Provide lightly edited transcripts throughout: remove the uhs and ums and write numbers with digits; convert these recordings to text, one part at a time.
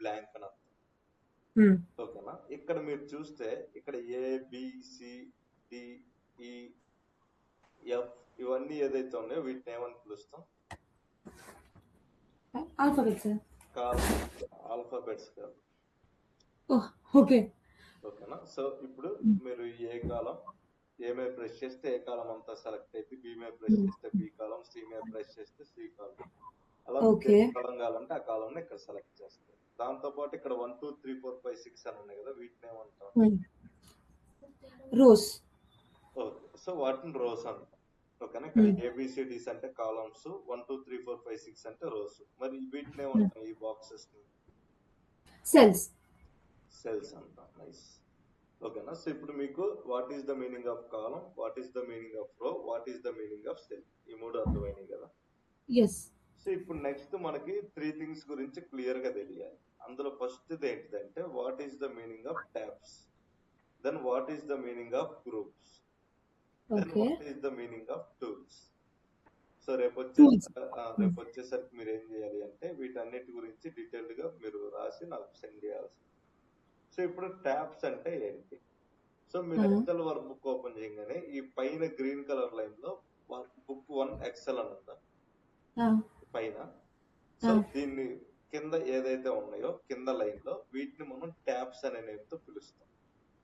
Blank అని అర్థం. Hmm. ఓకేనా? ఇక్కడ మీరు చూస్తే ఇక్కడ ABCDEF ఇవన్నీ ఏదైతే ఉన్నాయో వీటిని ఏమని పిలుస్తాం? Alphabets, sir. ఆల్ఫాబెట్స్ కాదు. Oh, okay. ఓకేనా? సో ఇప్పుడు మీరు ఏ కాలం ఏ మీద ప్రెస్ చేస్తే ఏ కాలం అంతా సెలెక్ట్ అయితే, బి మీద ప్రెస్ చేస్తే బి కాలం, సి మీద ప్రెస్ చేస్తే సి కాలం. అలా Okay. ఏ కాలం కావాలంటే ఆ కాలం ఇక్కడ సెలెక్ట్ చేస్తారు. దాంతో పాటు ఇక్కడ 1 2 3 4 5 6 అని ఉన్నాయి కదా, వీటిని ఏమంటాం? Hmm. Rows. ఓకే, సో వాటిని రోస్ అంటాం. ఓకేనా? ఇక్కడ ABCDs అంటే కాలమ్స్, 1 2 3 4 5 6 అంటే రోస్. మరి వీటిని ఏమంటాం? ఈ బాక్సెస్ ని Cells. సెల్స్ అంటాం. నైస్. ఓకేనా? సో ఇప్పుడు మీకు what is the meaning of column, what is the meaning of row, what is the meaning of cell, ఈ మూడు అర్థమైనాయి కదా. Yes. సో ఇప్పుడు నెక్స్ట్ మనకి 3 థింగ్స్ గురించి క్లియర్ గా తెలియాలి. అందులో ఫస్ట్ ఏంటిదంటే what is the meaning of tabs, then what is the meaning of groups, then Okay. What is the meaning of tools. So రేపు Tools. వచ్చేసరికి మీరు ఏం చేయాలి అంటే వీటన్నిటి గురించి డీటెయిల్డ్ గా మీరు రాసి నాకు సెండ్ చేయాల్సి. సో ఇప్పుడు ట్యాబ్స్ అంటే ఏంటి? సో మీరు ఎక్సెల్ వర్క్ బుక్ ఓపెన్ చేయగానే ఈ పైన గ్రీన్ కలర్ లైన్ లో బుక్ 1 ఎక్సెల్ అని ఉందా పైన? సో దీన్ని కింద ఏదైతే ఉన్నాయో కింద లైన్ లో వీటిని మనం ట్యాబ్స్ అనే నేమ్ తో పిలుస్తాం.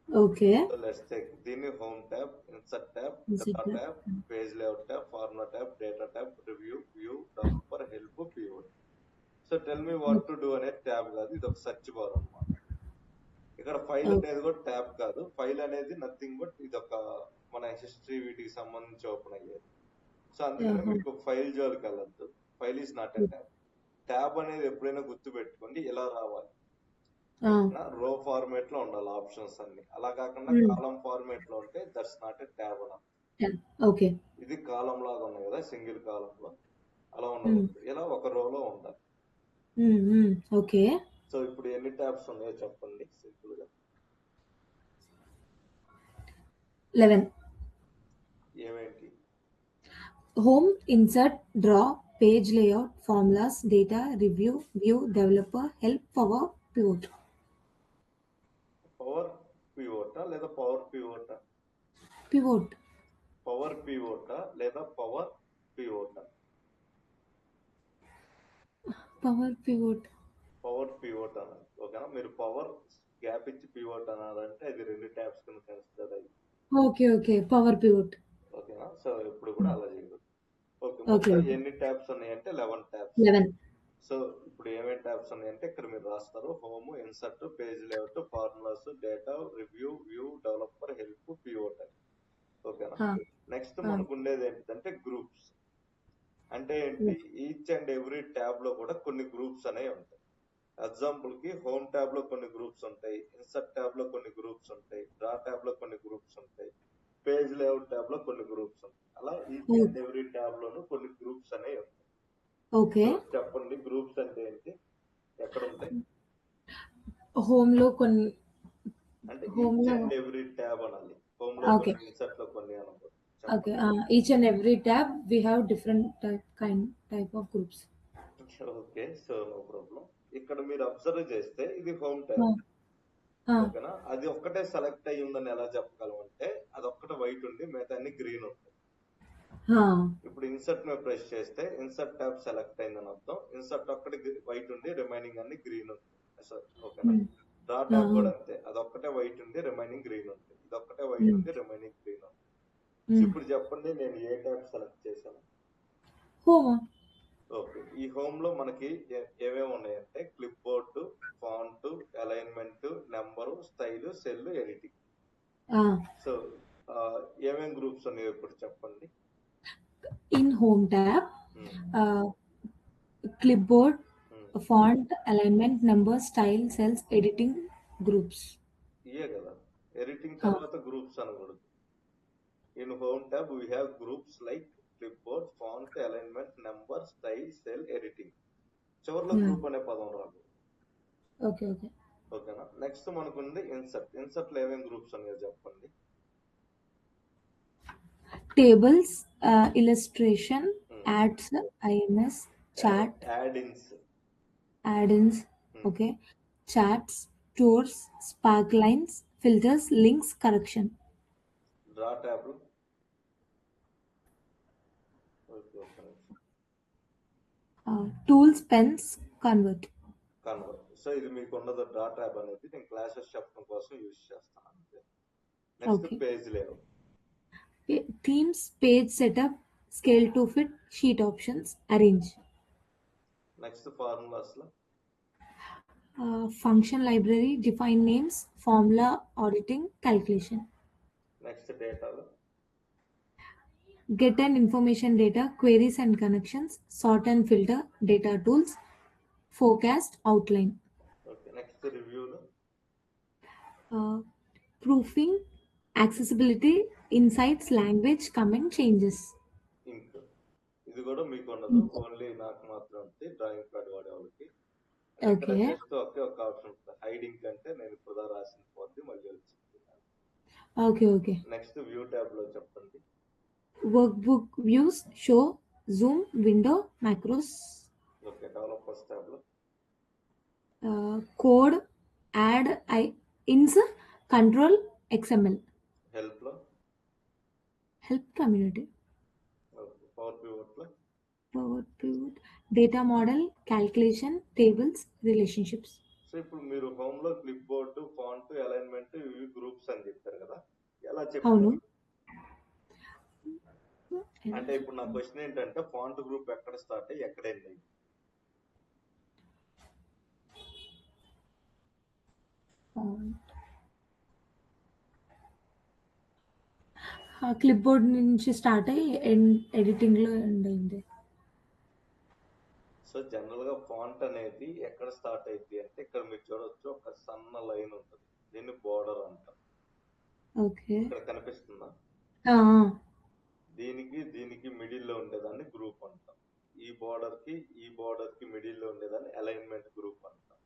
Okay. సో లెట్స్ టేక్ దీన్ని home tab, insert tab, data tab, page layout tab, formula tab, data tab, review, view, developer, help, pivot. So tell me what to do అనే tab కాదు, ఇది ఒక search bar అన్నమాట. ఇక్కడ file అనేది కూడా tab కాదు, ఫైల్ అనేది నథింగ్ బట్ ఇది ఒక మన హిస్టరీ వీటికి సంబంధించి ఓపెన్ అయ్యేది. సో అందుకని మీకు ఫైల్ జోలికి వెళ్ళద్దు. File is not a tab. Tab అనేది ఎప్పుడైనా గుర్తు పెట్టుకోండి, ఇలా రావాలి. రో ఫార్మేట్ లో ఉండాలి ఆప్షన్స్ అన్ని. అలా కాకుండా కాలం ఫార్మేట్ లో ఉంటే దట్స్ నాట్ ఎ ట్యాబ్ అని. Okay. ఇది కాలం లాగా ఉన్నాయి కదా, సింగిల్ కాలం లో అలా ఉండకూడదు, ఇలా ఒక రోలో ఉండాలి. Okay. సో ఇప్పుడు ఎన్ని ట్యాబ్స్ ఉన్నాయో చెప్పండి సింపుల్ గా. 11. ఏమేంటి? Home, insert, draw, page layout, formulas, data, review, view, developer, help, power, pivot. Power పివోటా లేదా పవర్ పివోటా? Pivot. పవర్ పివోటా లేదా పవర్ పివోటా? Power pivot. పవర్ పివోట్ అన్నది. ఓకేనా? మీరు పవర్ గ్యాప్ ఇచ్చి పివోట్ అన్నారంటే అది 2 ట్యాబ్స్ కింద కన్సిడర్ అయ్యి. Okay. Power pivot. ఓకేనా? సో ఇప్పుడు కూడా అలా చేయదు. ఓకే, మొత్తం ఎన్ని ట్యాబ్స్ ఉన్నాయంటే 11 ట్యాబ్స్. 11. సో ఇప్పుడు ఏమేమి ట్యాబ్స్ ఉన్నాయంటే ఇక్కడ మీరు రాస్తారు home, insert, page layout, formulas, data, review, view, developer, help, pivot. ఓకేనా? నెక్స్ట్ మనకు ఉండేది ఏంటంటే గ్రూప్స్. అంటే ఏంటి? ఈచ్ అండ్ ఎవ్రీ ట్యాబ్ లో కూడా కొన్ని గ్రూప్స్ అనేవి ఉంటాయి. ఎగ్జాంపుల్ కి హోమ్ ట్యాబ్ లో కొన్ని గ్రూప్స్ ఉంటాయి, ఇన్సర్ట్ ట్యాబ్ లో కొన్ని గ్రూప్స్ ఉంటాయి, డ్రా ట్యాబ్ లో కొన్ని గ్రూప్స్ ఉంటాయి, పేజ్ లేఅవుట్ ట్యాబ్ లో కొన్ని గ్రూప్స్ ఉంటాయి. అలా ఈచ్ అండ్ ఎవ్రీ ట్యాబ్ లోను కొన్ని గ్రూప్స్ అనేవి ఉంటాయి. ఓకే, చెప్పండి గ్రూప్స్ అంటే ఏంటి, ఎక్కడ ఉంటాయి? హోమ్ లో కొన్ని అంటే ఈచ్ అండ్ ఎవ్రీ ట్యాబ్ అనాలి. హోమ్ లో కొన్ని, ఇన్సర్ట్ లో కొన్ని అనకూడదు. Okay, each and every tab we have different type of groups. Okay, so no problem. ఇక్కడ మీరు అబ్జర్వ్ చేస్తే ఇది హోమ్ ట్యాబ్. ఓకేనా? అది ఒక్కటే సెలెక్ట్ అయ్యి ఉందని ఎలా చెప్పగలం అంటే అది ఒక్కటే వైట్ ఉండి మిగతా అన్ని గ్రీన్ ఉంటాయి. ఇప్పుడు ఇన్సర్ట్ మీద ప్రెస్ చేస్తే ఇన్సర్ట్ ట్యాబ్ సెలెక్ట్ అయిందని అర్థం. ఇన్సర్ట్ ఒక్కటి వైట్ ఉండి రిమైనింగ్ అన్ని గ్రీన్ ఉంటుంది. ఓకేనా? డ్రా ట్యాబ్ కూడా అంతే, అదొక్కటే వైట్ ఉండి రిమైనింగ్ గ్రీన్ ఉంటుంది. ఇది ఒక్కటే వైట్ ఉండి రిమైనింగ్ గ్రీన్ ఉంటుంది. ఇప్పుడు చెప్పండి నేను ఏ ట్యాబ్ సెలెక్ట్ చేశాను? హోమ్. ఓకే, ఈ హోమ్ లో మనకి ఏమేమి ఉన్నాయంటే clipboard, font, alignment, number, style, cell, editing. So ఏమేమి గ్రూప్స్ ఉన్నాయో ఇప్పుడు చెప్పండి. In home tab clipboard, font, alignment, number, style, cells, editing groups. ఇయే కదా, ఎడిటింగ్ తర్వాత గ్రూప్స్ అనకూడదు. In home tab we have groups like clipboard, font, alignment, number, style, cell, editing. చివర్లో group అనే పదం రాదు. ఓకేనా? నెక్స్ట్ మనకు ఉంది ఇన్సర్ట్. ఇన్సర్ట్ లో ఏమేమి గ్రూప్స్ ఉన్నాయో చెప్పండి. Tables, illustration, ads, IMS, chart, add ins. Okay, charts, tours, sparklines, filters, links, correction. Draw tab, tools, pens, convert. So ఇది మీకు ఉన్నది డ్రా ట్యాబ్ అనేది నేను క్లాసెస్ చెప్పడం కోసం యూజ్ చేస్తాను అంతే. Next page layout, themes, page setup, scale to fit, sheet options, arrange. Next formulas లో function library, define names, formula, auditing, calculation. Next డేటాలో Get and information data, queries and connections, sort and filter, data tools, forecast, outline. Okay. Next రివ్యూలో Proofing, accessibility, insights, language, comment, changes. ఇంక్, ఇది కూడా మీకు ఉండదు, only నాకు మాత్రం ఉంటుంది drawing pad వాడే వాళ్ళకి. ఇక్కడ జస్ట్ ఒకే ఒక ఆప్షన్ ఉంటుంది, హైడింగ్ అంటే నేను ఇప్పుడు రాసిన పోద్ది మళ్ళీ వచ్చింది. ఓకే. నెక్స్ట్ వ్యూ ట్యాబ్ లో చెప్పండి. Workbook views, show, zoom, window, macros. Okay. Developers tab లో code, add, ins, control, XML. Help లో help community. Okay. Power pivot లో data model, calculation, tables, relationships. So ఇప్పుడు మీరు హోమ్ లో clip board, font, alignment, ఇవి groups అని చెప్పారు కదా, ఎలా చెప్పారు? అంటే ఇప్పుడు నా క్వశ్చన్ ఏంటంటే ఫాంట్ గ్రూప్ ఎక్కడ స్టార్ట్ అయ్యి ఎక్కడ ఎండ్ అయ్యింది? క్లిప్ బోర్డ్ నుంచి స్టార్ట్ అయ్యి ఎడిటింగ్ లో ఎండ్ అయింది. సో జనరల్ గా ఫాంట్ అనేది ఎక్కడ స్టార్ట్ అయింది అంటే ఇక్కడ మీరు చూడొచ్చు, ఒక సన్న లైన్ ఉంటుంది, దీన్ని బోర్డర్ అంటారు. ఓకే. ఇక్కడ కనిపిస్తుందా? దీనికి మిడిల్ లో ఉండేదాన్ని గ్రూప్ అంటాం. ఈ బోర్డర్ కి మిడిల్ లో ఉండేదాన్ని అలైన్మెంట్ గ్రూప్ అంటాం.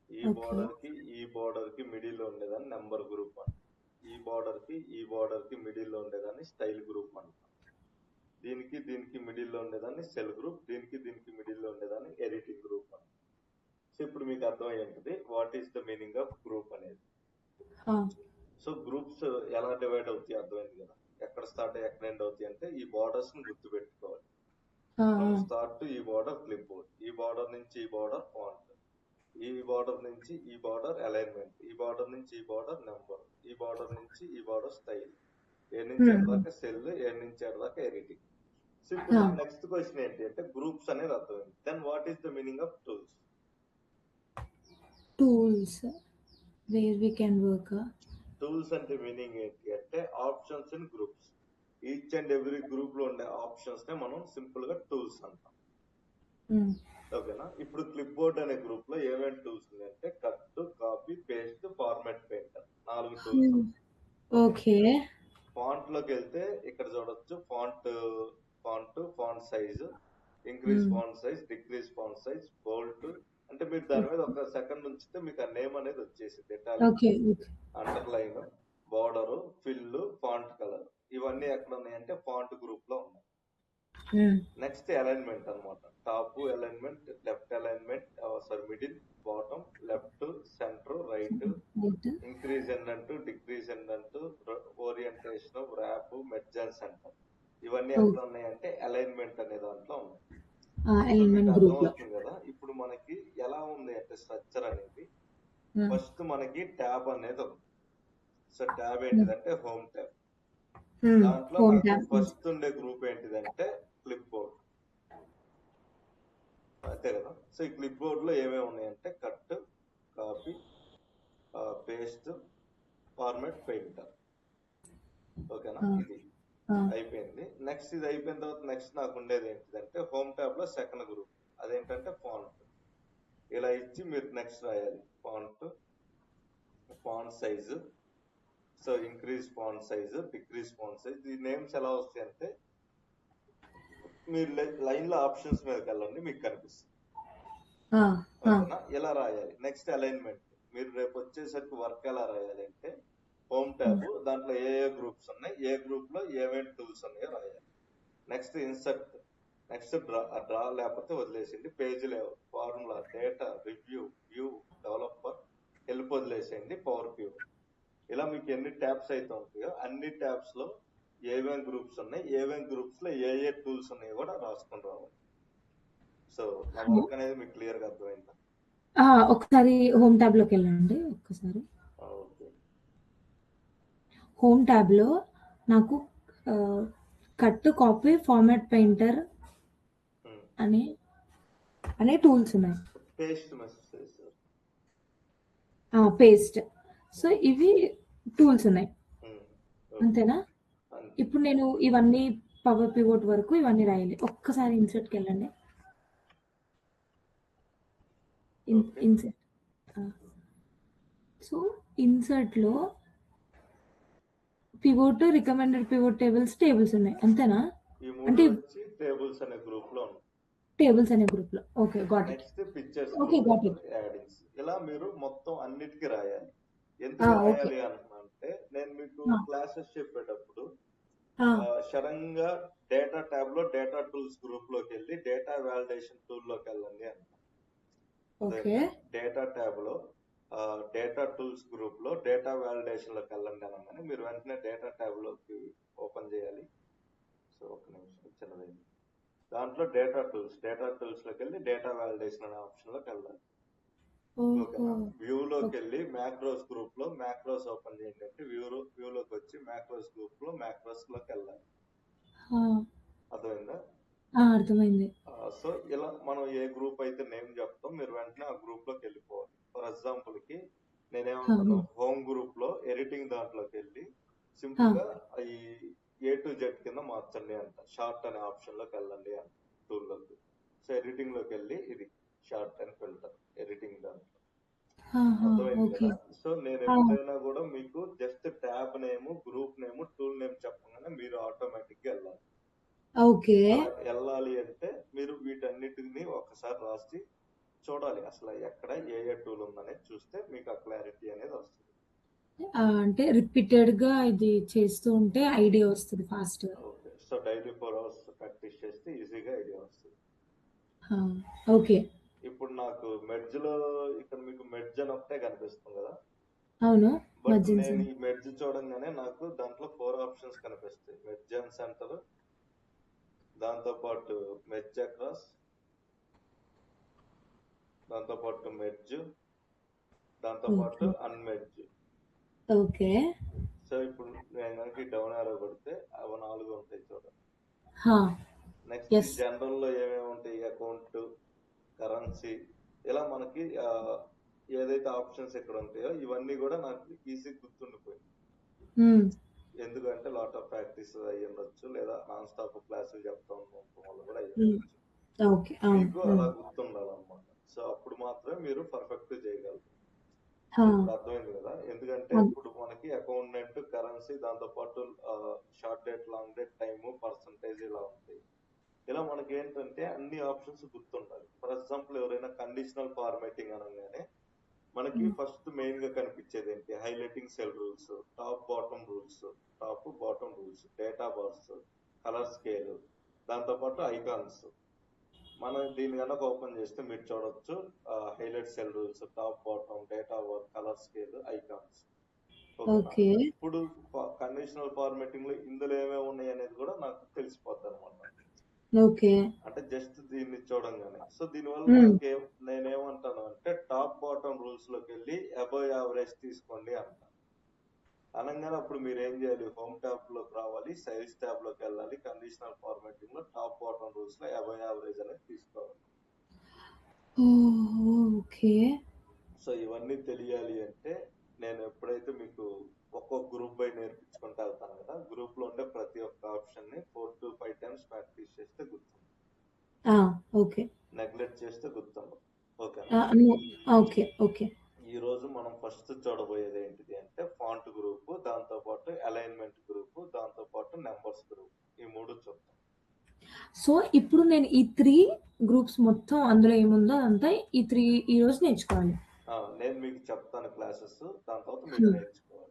ఈ బోర్డర్ కి మిడిల్ లో ఉండేదాన్ని నెంబర్ గ్రూప్ అంటాం. ఈ బోర్డర్ కి మిడిల్ లో ఉండేదాన్ని స్టైల్ గ్రూప్ అంటాం. దీనికి మిడిల్ లో ఉండేదాన్ని సెల్ గ్రూప్, దీనికి మిడిల్ లో ఉండేదాన్ని ఎడిటింగ్ గ్రూప్ అంటాం. సో ఇప్పుడు మీకు అర్థమై ఉంటుంది what is the meaning of group అనేది. సో గ్రూప్స్ ఎలా డివైడ్ అవుతాయి అర్థమైంది కదా, ఎక్కడ స్టార్ట్ అయ్యి ఎక్కడ ఎండ్ అవుతాయి అంటే ఈ బోర్డర్స్ ని గుర్తు పెట్టుకోవాలి. స్టార్ట్ టు ఈ బోర్డర్ క్లిప్ బోర్డ్, ఈ బోర్డర్ నుంచి ఈ బోర్డర్ ఫాంట్, ఈ బోర్డర్ నుంచి ఈ బోర్డర్ అలైన్మెంట్, ఈ బోర్డర్ నుంచి ఈ బోర్డర్ నెంబర్, ఈ బోర్డర్ నుంచి ఈ బోర్డర్ స్టైల్, ఏ నుంచి ఎడదాకా సెల్, ఏ నుంచి ఎడదాకా ఎడిటింగ్. సో ఇప్పుడు నెక్స్ట్ క్వశ్చన్ ఏంటి అంటే గ్రూప్స్ అనేది అర్థమైంది. Then what is the meaning of tools? Tools where we can work. Tools అంటే మీనింగ్ ఏంటి అంటే options in groups. Each and every group లో ఉండే ఆప్షన్స్ నే మనం సింపుల్ గా టూల్స్ అంటాం. ఓకేనా? ఇప్పుడు క్లిప్ బోర్డ్ అనే గ్రూప్ లో ఏమేమి టూల్స్ ఉన్నాయంటే cut, copy, paste, format, painter, 4 tools. Okay. Font లోకి వెళ్తే ఇక్కడ చూడొచ్చు font size, increase font size, decrease font size, bold. అంటే మీరు దాని మీద ఒక సెకండ్ ఉంచితే మీకు ఆ నేమ్ అనేది వచ్చేసింది. Underline, border, fill, font colour, ఇవన్నీ ఎక్కడ ఉన్నాయంటే ఫాంట్ గ్రూప్ లో ఉన్నాయి. నెక్స్ట్ అలైన్మెంట్ అన్నమాట. Top alignment, left alignment, middle, bottom, left, centre, right, increase అంటూ, డిక్రీజ్ అంటూ, orientation, wrap, merge and centre, ఇవన్నీ ఎక్కడ ఉన్నాయంటే అలైన్మెంట్ అనే దాంట్లో ఉన్నాయి. అర్థమవుతుంది కదా? ఇప్పుడు మనకి ఎలా ఉంది అంటే స్ట్రక్చర్ అనేది, ఫస్ట్ మనకి ట్యాబ్ అనేది ఉంది. సో ట్యాబ్ ఏంటిదంటే హోమ్ ట్యాబ్. దాంట్లో మనకి ఫస్ట్ ఉండే గ్రూప్ ఏంటిదంటే క్లిప్ బోర్డ్, అంతే కదా? సో ఈ క్లిప్ బోర్డ్ లో ఏమేమి ఉన్నాయంటే cut, copy, paste, format, painter. ఓకేనా? ఇది అయిపోయింది. నెక్స్ట్ ఇది అయిపోయిన తర్వాత నెక్స్ట్ నాకు ఉండేది ఏంటిదంటే హోమ్ ట్యాబ్ లో సెకండ్ గ్రూప్, అదేంటంటే ఫాంట్. ఇలా ఇచ్చి మీరు నెక్స్ట్ రాయాలి font size. So increase font size, decrease font size. ఈ నేమ్స్ ఎలా వస్తాయి అంటే మీరు లైన్ లో ఆప్షన్స్ మీదకి వెళ్ళండి, మీకు కనిపిస్తుంది. ఓకేనా? ఇలా రాయాలి. నెక్స్ట్ అలైన్మెంట్, మీరు రేపు వచ్చేసరికి వర్క్ ఎలా రాయాలి అంటే హోమ్ ట్యాబ్, దాంట్లో ఏ గ్రూప్స్ ఉన్నాయి, ఏ గ్రూప్ లో ఏమేమి టూల్స్ ఉన్నాయో రాయాలి. నెక్స్ట్ ఇన్సర్ట్, నెక్స్ట్ డ్రా లేకపోతే వదిలేసింది, page layout, formula, data, review, view, developer, వదిలేసేయండి పవర్ పివోట్. ఇలా మీకు ఎన్ని ట్యాబ్స్ అయితే ఉంటాయో అన్ని ట్యాబ్స్ లో ఏమేం గ్రూప్స్ ఉన్నాయి, ఏమేం గ్రూప్స్ లో ఏ టూల్స్ ఉన్నాయి కూడా రాసుకొని రావాలి. సో నా వర్క్ అనేది మీకు క్లియర్ గా అర్థమైందా? ఒకసారి హోమ్ ట్యాబ్ లోకి వెళ్ళండి. ఒక్కసారి ఓకే. హోమ్ ట్యాబ్ లో నాకు కట్, కాపీ, ఫార్మాట్ పెయింటర్ అనే టూల్స్ ఉన్నాయి. Paste message, paste. సో ఇవి టూల్స్ ఉన్నాయి, అంతేనా? ఇప్పుడు నేను ఇవన్నీ పవర్ పివోట్ వరకు ఇవన్నీ రాయాలి. ఒక్కసారి ఇన్సర్ట్కి వెళ్ళండి. ఇన్సర్ట్. సో ఇన్సర్ట్ లో పివోట్, రికమెండెడ్ పివోట్ టేబుల్స్ ఉన్నాయి, అంతేనా? అంటే టేబుల్స్ అనే గ్రూప్ లో okay, got it. Next pictures, okay, got it. Addings. ఇలా మీరు మొత్తం అన్నిటికీ రాయాలి. ఎందుకు రాయాలి అంటే నేను మీకు క్లాసెస్ చెప్పేటప్పుడు సడన్ గా డేటా ట్యాబ్ లో డేటా టూల్స్ గ్రూప్ లోకి వెళ్ళి డేటా వాలిడేషన్ టూల్ లోకి వెళ్ళండి అంట. డేటా ట్యాబ్ లో డేటా టూల్స్ గ్రూప్ లో డేటా వాలిడేషన్ లోకి వెళ్ళండి అనగానే మీరు వెంటనే డేటా ట్యాబ్ లోకి ఓపెన్ చేయాలి. సో ఒక నిమిషం చిన్నదైంది. దాంట్లో డేటా టూల్స్ లోకి వెళ్ళి డేటా వాలిడేషన్ అనే ఆప్షన్ లోకి వెళ్ళాలి. వ్యూ లోకి వెళ్ళి మ్యాక్రోస్ గ్రూప్ లో మ్యాక్రోస్ ఓపెన్ చేయండి అంటే వ్యూ లోకి వచ్చి మ్యాక్రోస్ గ్రూప్ లో మ్యాక్రోస్ లోకి వెళ్ళాలి. అర్థమైందా? అర్థమైంది. సో ఇలా మనం ఏ గ్రూప్ అయితే నేమ్ చెప్తాం మీరు వెంటనే ఆ గ్రూప్ లోకి వెళ్ళిపోవాలి. ఫర్ ఎగ్జాంపుల్ కి నేనేమంటాను, హోమ్ గ్రూప్ లో ఎడిటింగ్ దాంట్లోకి వెళ్ళి సింపుల్ గా ఈ A to Z కింద మార్చండి అంట. షార్ట్ అనే ఆప్షన్ లోకి వెళ్ళండి అంట టూల్ లోకి. సో ఎడిటింగ్ లోకి వెళ్ళి ఇది షార్ట్ అండ్ ఫిల్టర్ ఎడిటింగ్ దాంట్లో. అర్థమైంది కదా? సో నేను ఎప్పుడైనా కూడా మీకు just tab name, group name, tool name చెప్పగానే మీరు ఆటోమేటిక్ గా వెళ్ళాలి. ఓకే, వెళ్ళాలి అంటే మీరు వీటన్నిటిని ఒకసారి రాసి చూడాలి అసలు ఎక్కడ ఏ టూల్ ఉందనేది చూస్తే మీకు ఆ క్లారిటీ అనేది వస్తుంది. అంటే రిపీటెడ్ గా ఇది చేస్తూ ఉంటే ఐడియా వస్తుంది ఫాస్ట్ గా. Okay. So daily 4 hours practice చేస్తే ఈజీగా ఐడియా వస్తుంది. ఓకే. ఇప్పుడు నాకు మెర్జ్ లో ఇక్కడ మీకు మెర్జ్ అని ఒకటే కనిపిస్తుంది కదా? అవును. బట్ నేను ఈ మెర్జ్ చూడంగానే నాకు దాంట్లో 4 ఆప్షన్స్ కనిపిస్తాయి. మెర్జ్ అండ్ సెంటర్, దాంతో పాటు మెర్జ్ అక్రాస్, దాంతో పాటు మెర్జ్, దాంతో పాటు అన్మెర్జ్. ఓకే. సో ఇప్పుడు నేను కనుక డౌన్ ఆరో కొడితే అవి 4 ఉంటాయి చూడండి. నెక్స్ట్ జనరల్ లో ఏమేమి ఉంటాయి, అకౌంట్, కరెన్సీ, ఇలా మనకి ఏదైతే ఆప్షన్స్ ఇక్కడ ఉంటాయో ఇవన్నీ కూడా నాకు ఈజీ గుర్తుండిపోయింది. ఎందుకంటే లాట్ ఆఫ్ ప్రాక్టీస్ అయ్యి ఉండొచ్చు, లేదా నాన్ స్టాప్ క్లాసులు చెప్తా ఉండడం వల్ల కూడా అయ్యి ఉండొచ్చు. మీకు అలా గుర్తుండాలన్నమాట. సో అప్పుడు మాత్రమే మీరు పర్ఫెక్ట్ చేయగలరు. అర్థమైంది కదా? ఎందుకంటే ఇప్పుడు మనకి అకౌంటెంట్, కరెన్సీ, దాంతో పాటు short date, long date, time, percentage ఇలా ఉంటాయి. ఇలా మనకి ఏంటంటే అన్ని ఆప్షన్స్ గుర్తుండాలి. ఫర్ ఎగ్జాంపుల్ ఎవరైనా కండిషనల్ ఫార్మాటింగ్ అనగానే మనకి ఫస్ట్ మెయిన్ గా కనిపించేది ఏంటి, highlighting cell rules, top bottom rules, data bars, colour scale, దాంతో పాటు ఐకాన్స్. మనం దీని కనుక ఓపెన్ చేస్తే మీరు చూడొచ్చు highlight cell rules, top bottom, data bar, colour scale, icons. ఇప్పుడు కండిషనల్ ఫార్మాటింగ్ లో ఇందులో ఏమేమి ఉన్నాయి అనేది కూడా నాకు తెలిసిపోద్ది అనమాట. అంటే జస్ట్ దీన్ని చూడంగానే. సో దీనివల్ల నేనేమంటాను అంటే టాప్ బాటమ్ రూల్స్ లోకి వెళ్ళి అబవ్ యావరేజ్ తీసుకోండి అంట. అనగానే అప్పుడు మీరు ఏం చేయాలి, హోమ్ ట్యాబ్ లోకి రావాలి, సైజ్ ట్యాబ్ లోకి వెళ్ళాలి, కండిషనల్ ఫార్మాటింగ్ లో టాప్ బాటమ్ రూల్స్ లో అబవ్ యావరేజ్ అనేది తీసుకోవాలి. సో ఇవన్నీ తెలియాలి అంటే నేను ఎప్పుడైతే మీకు ఒక్కొక్క గ్రూప్ బై నేర్పించుకుంటూ వెళ్తాను కదా, గ్రూప్ లో ఉండే ప్రతి ఒక్క ఆప్షన్ ని 4 to 5 times ప్రాక్టీస్ చేస్తే గుర్తుంది. నెగ్లెక్ట్ చేస్తే గుర్తుండదు. ఓకే. ఈ రోజు మనం ఫస్ట్ చూడబోయేది ఏంటిది అంటే ఫాంట్ గ్రూప్, దాంతో పాటు అలైన్మెంట్ గ్రూప్, దాంతో పాటు నెంబర్స్ గ్రూప్, ఈ 3 చూద్దాం. సో ఇప్పుడు నేను ఈ 3 గ్రూప్స్ మొత్తం అందులో ఏముందో అంతా ఈ 3 ఈ రోజు నేర్చుకోవాలి. నేను మీకు చెప్తాను క్లాసెస్, దాని తర్వాత మీరు నేర్చుకోవాలి.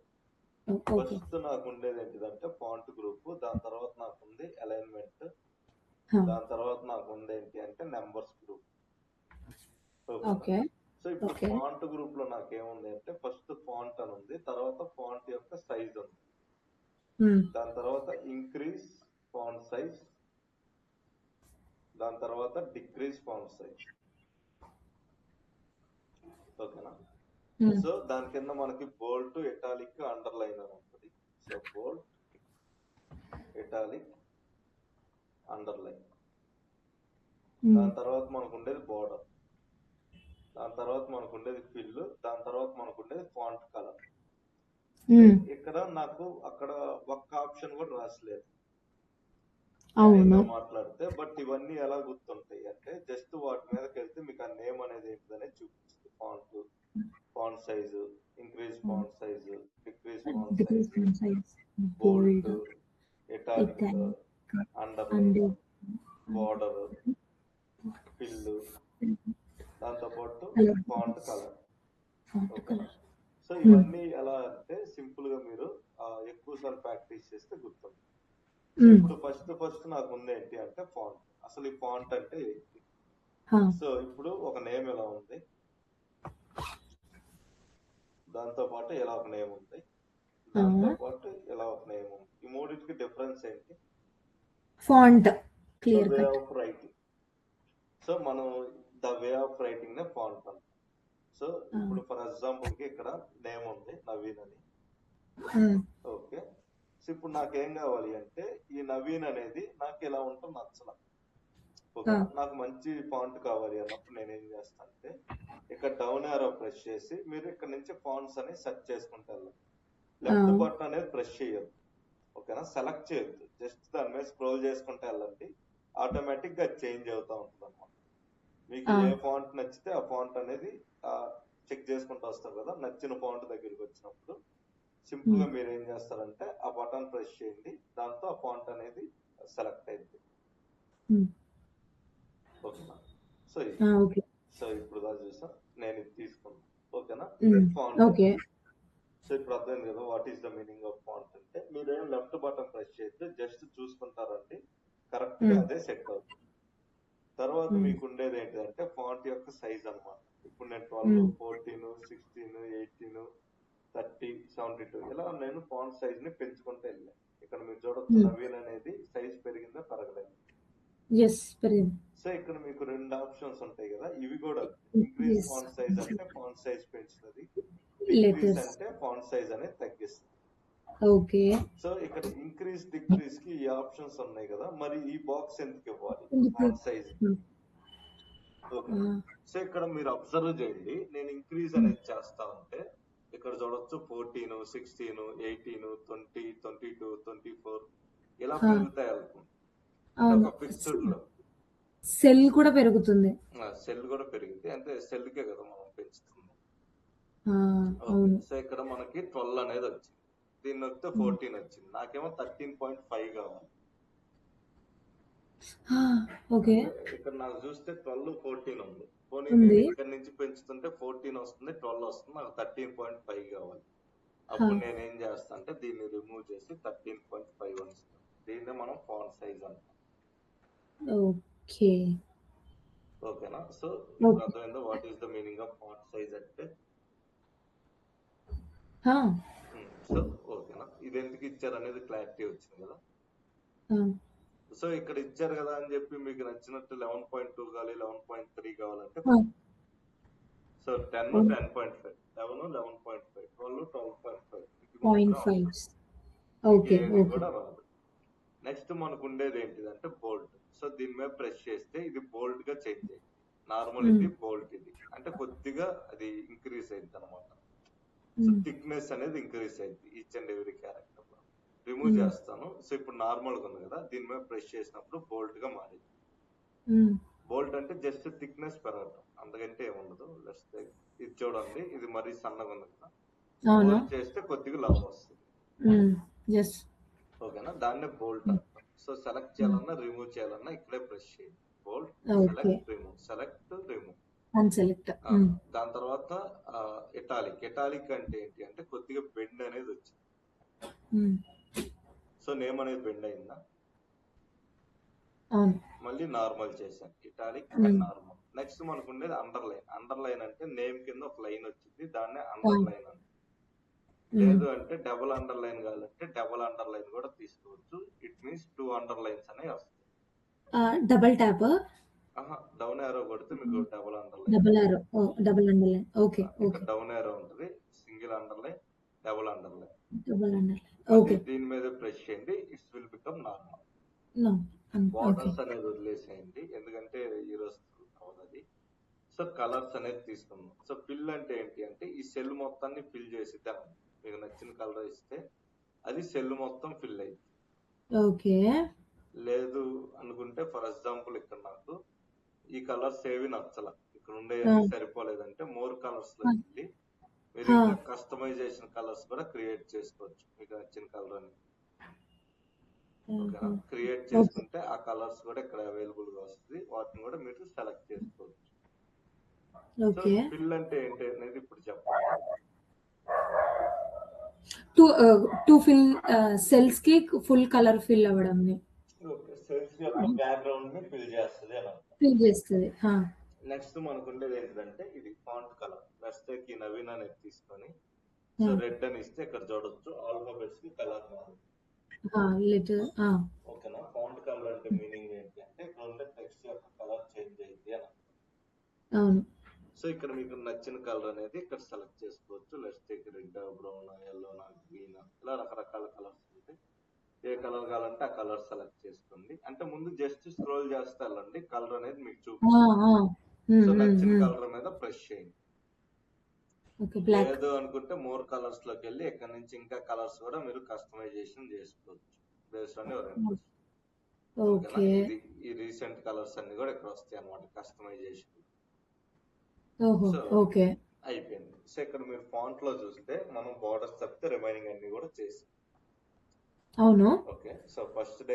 ఫస్ట్ నాకు ఉండేది ఏంటిదంటే ఫాంట్ గ్రూప్, దాని తర్వాత నాకు ఉంది అలైన్మెంట్, దాని తర్వాత నాకు ఉంది ఏంటి అంటే నెంబర్స్ గ్రూప్. సో ఇప్పుడు ఫాంట్ గ్రూప్ లో నాకేముంది అంటే ఫస్ట్ ఫాంట్ అని ఉంది, తర్వాత ఫాంట్ యొక్క సైజ్ ఉంది, దాని తర్వాత ఇంక్రీజ్ ఫాంట్ సైజ్, దాని తర్వాత డిక్రీజ్ ఫాంట్ సైజ్. ఓకేనా? సో దాని కింద మనకి బోల్డ్, ఇటాలిక్, అండర్లైన్ అని ఉంటుంది. సో బోల్డ్, ఇటాలిక్, అండర్లైన్. దాని తర్వాత మనకు ఉండేది బోర్డర్, దాని తర్వాత మనకు ఉండేది ఫిల్, దాని తర్వాత మనకు ఉండేది ఫాంట్ కలర్. ఇక్కడ నాకు అక్కడ ఒక్క ఆప్షన్ కూడా రాసలేదు మాట్లాడితే, బట్ ఇవన్నీ ఎలా గుర్తుంటాయి అంటే జస్ట్ వాటి మీదకి వెళ్తే మీకు ఆ నేమ్ అనేది ఏంటిదనే చూపిస్తుంది. Font, font size, increase font size, decrease font size, bold, italic, underline, border, fill, దాంతోపాటు ఫాంట్ కలర్. సో ఇవన్నీ ఎలా అంటే సింపుల్ గా మీరు ఎక్కువ సార్లు ప్రాక్టీస్ చేస్తే గుర్తుంది. ఇప్పుడు ఫస్ట్ నాకు ఉంది ఏంటి అంటే ఫాంట్. అసలు ఈ ఫాంట్ అంటే ఏంటి? సో ఇప్పుడు ఒక నేమ్ ఎలా ఉంది, దాంతో పాటు ఎలా ఒక నేమ్ ఉంది, దాంతో పాటు ఎలా ఒక నేమ్ ఉంది. ఈ మూడింటికి డిఫరెన్స్ ఏంటి? Font way of writing. So మనం ద వే ఆఫ్ రైటింగ్ నే ఫాంట్ అంటాం. సో ఇప్పుడు ఫర్ ఎగ్జాంపుల్ కి ఇక్కడ నేమ్ ఉంది నవీన్ అని. ఓకే, సో ఇప్పుడు నాకేం కావాలి అంటే ఈ నవీన్ అనేది నాకు ఎలా ఉంటుంది నచ్చల. ఓకే, నాకు మంచి ఫాంట్ కావాలి అన్నప్పుడు నేను ఏం చేస్తాను అంటే ఇక్కడ డౌన్ యారో ప్రెస్ చేసి మీరు ఇక్కడ నుంచి ఫాంట్స్ అని సెర్చ్ చేసుకుంటే వెళ్ళండి. లెఫ్ట్ బటన్ అనేది ప్రెస్ చేయొద్దు. ఓకేనా? సెలెక్ట్ చేయొద్దు, జస్ట్ దాని మీద స్క్రోల్ చేసుకుంటే వెళ్ళండి. ఆటోమేటిక్ గా చేంజ్ అవుతా ఉంటుంది అన్నమాట. మీకు ఏ ఫాంట్ నచ్చితే ఆ ఫాంట్ అనేది చెక్ చేసుకుంటూ వస్తారు కదా. నచ్చిన ఫాంట్ దగ్గరికి వచ్చినప్పుడు సింపుల్ గా మీరు ఏం చేస్తారంటే ఆ బటన్ ప్రెస్ చేయండి, దాంతో ఆ ఫాంట్ అనేది సెలెక్ట్ అయింది. ఓకేనా? సో ఇప్పుడు దా చూసా నేను ఇది తీసుకున్నాను. ఓకేనా? ఫాంట్. సో ఇప్పుడు అర్థమైంది కదా what is the meaning of font అంటే. మీరేం లెఫ్ట్ బటన్ ప్రెస్ చేస్తే జస్ట్ చూసుకుంటారండి, కరెక్ట్ గా అదే సెట్ అవుతుంది. తర్వాత మీకు ఉండేది ఏంటంటే ఫాంట్ యొక్క సైజ్ అన్నమాట. ఇప్పుడు నేను 12, 14, 16, 18, 30, 72 ఇలా నేను ఫాంట్ సైజ్ ని పెంచుకుంటూ వెళ్ళాను. ఇక్కడ మీరు చూడొచ్చు నవీన్ అనేది సైజ్ పెరిగిందా పెరగలేదు? సో ఇక్కడ మీకు రెండు ఆప్షన్స్ ఉంటాయి కదా, ఇవి కూడా ఇంక్రీజ్ ఫాంట్ సైజ్ అంటే ఫాంట్ సైజ్ పెంచుతుంది, డిక్రీజ్ అంటే ఫాంట్ సైజ్ అనేది తగ్గిస్తుంది. ఓకే, సో ఇక్కడ ఇంక్రీజ్ డిక్రీజ్ కి ఈ ఆప్షన్స్ ఉన్నాయి కదా, మరి ఈ బాక్స్ ఎందుకు ఇవ్వాలి ఫాంట్ సైజ్? ఓకే, సో ఇక్కడ మీరు అబ్జర్వ్ చేయండి, నేను ఇంక్రీజ్ అనేది చేస్తా ఉంటే ఇక్కడ చూడొచ్చు 14, 16, 18, 20, 22, 24 ఇలా పెరుగుతాయి వెళ్తుంది. ఒక ఫిక్స్డ్ లో సెల్ కూడా పెరుగుతుంది. సెల్ కూడా పెరిగింది అంటే సెల్ కే కదా మనం పెంచుతుంది. సో ఇక్కడ మనకి 12 అనేది వచ్చింది, దీన్ని వస్తే 14 వచ్చింది, నాకేమో 13.5 కావాలి. ఓకే, ఇక్కడ నాకు చూస్తే 12, 14 ఉంది. పోనీ ఇక్కడ నుంచి పెంచుతుంటే 14 వస్తుంది, 12 వస్తుంది, నాకు 13.5 కావాలి. అప్పుడు నేను ఏం చేస్తా అంటే దీన్ని రిమూవ్ చేసి 13.5 వస్తుంది. దీన్ని మనం ఫాంట్ సైజ్ అంటాం. ఓకేనా? సో అర్థమైందా what is the meaning of font size అంటే? సో ఓకేనా, ఇది ఎందుకు ఇచ్చారు అనేది క్లారిటీ వచ్చింది కదా. సో ఇక్కడ ఇచ్చారు కదా అని చెప్పి మీకు నచ్చినట్టు 11.2 కావాలి, 11.3 కావాలంటే సో 10, 10.5, 11, 11.5, 12, 12.5 కూడా రాదు. నెక్స్ట్ మనకు ఉండేది ఏంటిదంటే బోల్డ్. సో దీని మీద ప్రెస్ చేస్తే ఇది బోల్డ్ గా చేంజ్ అయ్యింది. నార్మల్ ఇది బోల్డ్, ఇది అంటే కొద్దిగా అది ఇంక్రీజ్ అయింది అనమాట. సో థిక్నెస్ అనేది ఇంక్రీజ్ అయింది each and every character. Remove చేస్తాను. సో ఇప్పుడు నార్మల్ గా ఉంది కదా, దీని మీద ప్రెస్ చేసినప్పుడు బోల్డ్ గా మారింది. బోల్డ్ అంటే జస్ట్ థిక్నెస్ పెరగడం, అందుకంటే ఏముండదు. ఇది చూడండి, ఇది మరీ సన్నగా ఉంది కదా, బోల్డ్ చేస్తే కొద్దిగా లావు వస్తుంది. ఓకేనా? దాన్నే బోల్డ్ అంటాం. సో సెలెక్ట్ చేయాలన్నా రిమూవ్ చేయాలన్నా ఇక్కడే ప్రెస్ చేయండి. Bold, select, remove, select, remove, unselect. దాని తర్వాత ఇటాలిక్. ఇటాలిక్ అంటే ఏంటి అంటే కొద్దిగా బెండ్ అనేది వచ్చింది. సో నేమ్ అనేది బెండ్ అయిందా? మళ్ళీ నార్మల్ చేశాను, ఇటాలిక్ అండ్ నార్మల్. నెక్స్ట్ మనకు ఉండేది అండర్లైన్. అండర్లైన్ అంటే నేమ్ కింద ఒక లైన్ వచ్చింది, దాన్నే అండర్లైన్ అని. లేదు అంటే డబుల్ అండర్లైన్ కావాలంటే డబుల్ అండర్లైన్ కూడా తీసుకోవచ్చు. ఇట్ మీన్స్ 2 అండర్లైన్స్ అనేవి వస్తాయి. డబుల్ ట్యాప్ డౌన్ యారో కొడితే మీకు double underline, double underline. Okay ఇక్కడ డౌన్ యారో ఉంటుంది, single underline, double underline. Double underline. Okay, దీని మీద ప్రెస్ చేయండి, it's will become normal. Okay. Borders అనేది వదిలేసేయండి, ఎందుకంటే ఈ రోజు అవుతుంది. సో కలర్స్ అనేది తీసుకుందాం. సో ఫిల్ అంటే ఏంటి అంటే ఈ సెల్ మొత్తాన్ని ఫిల్ చేసిద్దాం. మీకు నచ్చిన కలర్ ఇస్తే అది సెల్ మొత్తం ఫిల్ అయింది. ఓకే, లేదు అనుకుంటే ఫర్ ఎగ్జాంపుల్ ఇక్కడ నాకు ఈ కలర్స్ ఏవి నచ్చల, ఇక్కడ ఉండే సరిపోలేదంటే మోర్ కలర్స్ లో వెళ్ళి మీరు ఇంకా కస్టమైజేషన్ కలర్స్ కూడా క్రియేట్ చేసుకోవచ్చు. మీకు నచ్చిన కలర్ అని క్రియేట్ చేసుకుంటే ఆ కలర్స్ కూడా ఇక్కడ అవైలబుల్ గా వస్తుంది, వాటిని కూడా మీరు సెలెక్ట్ చేసుకోవచ్చు. సో ఫిల్ అంటే ఏంటి అనేది ఇప్పుడు చెప్పండి. టు ఫిల్ సెల్స్ కి ఫుల్ కలర్ ఫిల్ అవ్వడం, సెల్స్ యొక్క బ్యాక్గ్రౌండ్ ని ఫిల్ చేస్తుంది అని ఫిల్ చేస్తుంది. నెక్స్ట్ మనకు ఉండేది ఏంటంటే ఇది ఫాంట్ కలర్. నెక్స్ట్ కి నవీన్ అనేది తీసుకొని సో రెడ్ అని ఇస్తే ఇక్కడ చూడొచ్చు ఆల్ఫాబెట్స్ కి కలర్ ఓకేనా. ఫాంట్ కలర్ అంటే మీనింగ్ ఏంటి అంటే ఇక్కడ ఉండే టెక్స్ట్ యొక్క కలర్ చేంజ్ అయింది అని. అవును. సో ఇక్కడ మీకు నచ్చిన కలర్ అనేది ఇక్కడ సెలెక్ట్ చేసుకోవచ్చు. Let's take red, brown, yellow, green, ఇలా రకరకాల కలర్స్ ఉంటాయి. ఏ కలర్ కావాలంటే ఆ కలర్ సెలెక్ట్ చేసుకోండి. అంటే ముందు జస్ట్ స్క్రోల్ చేస్తే వెళ్ళండి, కలర్ అనేది మీకు చూపిస్తుంది. సో నచ్చిన కలర్ మీద ప్రెస్ చేయండి. లేదు అనుకుంటే మోర్ కలర్స్ లోకి వెళ్ళి ఇక్కడ నుంచి ఇంకా కలర్స్ కూడా మీరు కస్టమైజేషన్ చేసుకోవచ్చు బేస్డ్ ఆన్ యువర్ ఇంట్రెస్ట్. ఈ రీసెంట్ కలర్స్ అన్ని కూడా ఇక్కడ వస్తాయి అన్నమాట కస్టమైజేషన్. అయిపోయింది. సో ఇక్కడ మీరు ఫాంట్ లో చూస్తే మనం బార్డర్స్ తప్పితే రిమైనింగ్ అన్ని కూడా చేసి. అవును. Okay, so first day